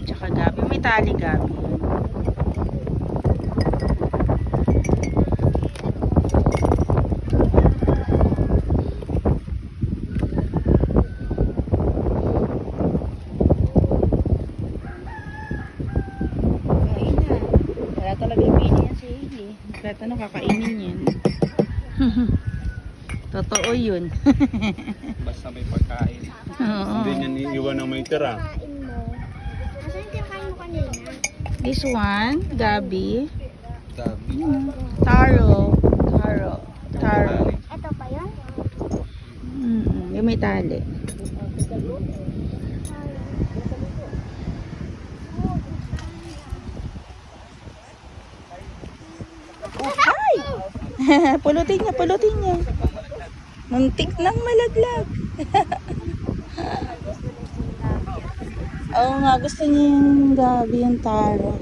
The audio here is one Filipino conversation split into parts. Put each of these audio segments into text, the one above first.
tsaka gabi. May tali gabi. Kain na. Wala talaga pili yan si Hailey. Kahit ano, kakainin yan. Totoo yun. Basta may pagkain. Oo. Hindi niya niiwan ng may tira. Kain mo. Kasi yung kinakain mo kanina. This one, gabi. Gabi. Taro. Taro. Ito pa yun? Yung may tali. Ay! Pulutin niya. Muntik nang malaglag. Oo nga, gusto niya yung gabi, yung taro.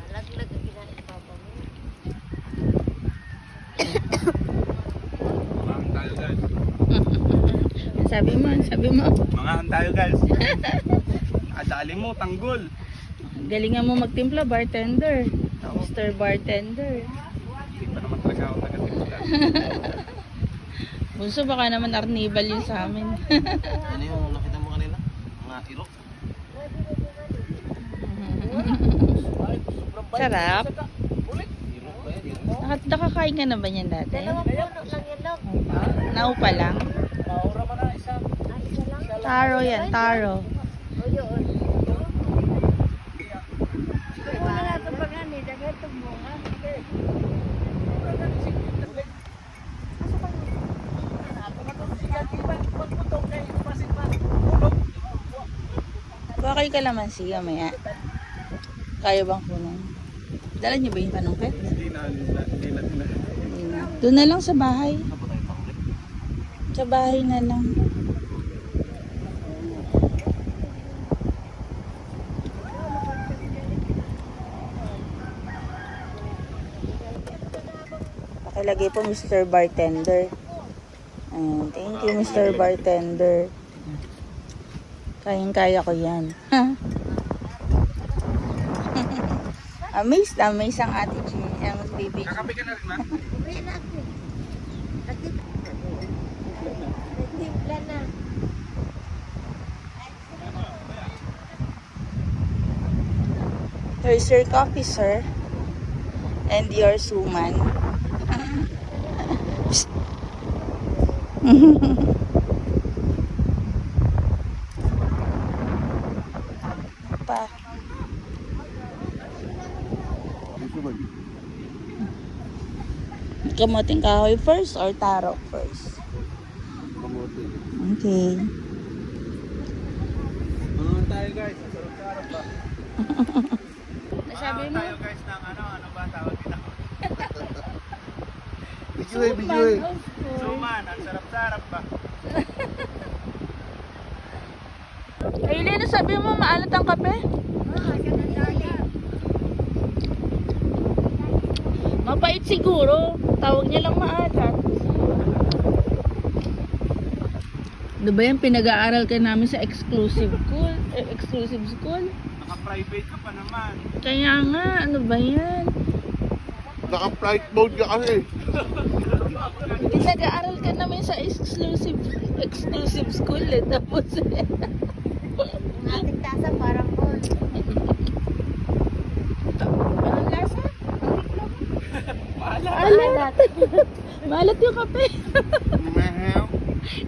Laglag ang ginapapa mo. Mga tayo guys. Sabi mo. Mga tayo guys. Adali mo, tanggol. Galingan mo magtimpla, bartender. Mr. Bartender. Hindi pa naman talaga ako taga-timpla. Bunso, baka naman arnibal yun sa amin. Ano yung nakita mo kanina? Mga irok? Sarap. Irok ba yan? Nakakain ka na ba niyan dati? Dalawang puno lang yun, Dok. Naupa lang. Isa lang. Taro yan, taro. O yun. Wala na ito pag ano, dagat ito bunga. Baka kayo kalamansi, maya. Kaya bang kunin? Dala niyo ba yung panungkit? Hindi na. Hindi na. Doon na lang sa bahay. Sa bahay na lang. Pakilagay po Mr. Bartender. Ayan, thank you Mr. Bartender. Kayang-kaya ko yan. Amazed ang ate Jean, ang baby Jean. Kakape ka na rin, ma? Uwi na ako. Nagtimpla na. Here's your coffee, sir. And your suman. Pa. Kamuting kahoy first or taro first? Kamote. Okay. Mga tayo guys. Sarap-sarap ba? Sabi mo? Tayo guys ng ano ba tawag dito? Suman, of course. Suman, ang sarap-sarap ba? Ay, Lena, sabi mo maalat ang kape? Mabait siguro. Tawag niya lang maalat. Ano ba yan? Pinag-aaral ka namin sa exclusive school? Exclusive school? Naka-private ka pa naman. Kaya nga, ano ba yan? Naka-flight mode ka kasi. Pinag-aaral ka namin sa exclusive school eh. Tapos Ang ating tasa parang gold. anong lasa? Maalat. Maalat yung kape. Mehem.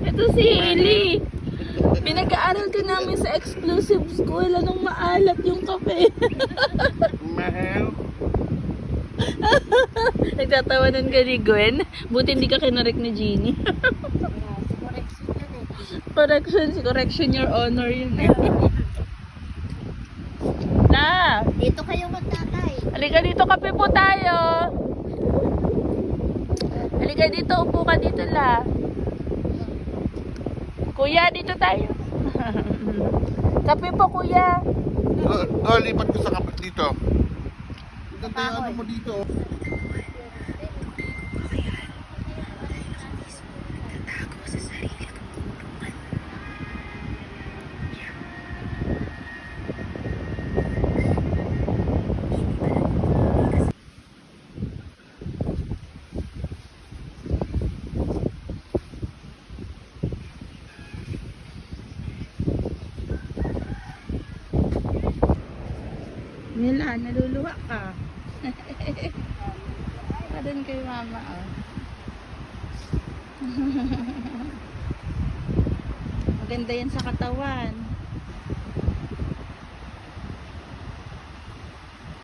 Ito si Hailey. Pinag-aaral ka namin sa exclusive school. Anong maalat yung kape? Mehem. Nagtatawanan ka ni Gwen. Buti hindi ka kinarek ni Jeannie. Correction your honor yun eh. Na! Dito kayo magtatay. Halika dito, kape po tayo. Halika dito, upo ka dito la. Kuya, dito tayo. Kape po kuya. Lipat ko sa kapit dito. Ganda yung ano mo dito. Natago sa sarili. Nila, naluluwa ka. Pa din kay mama, oh. Maganda yan sa katawan.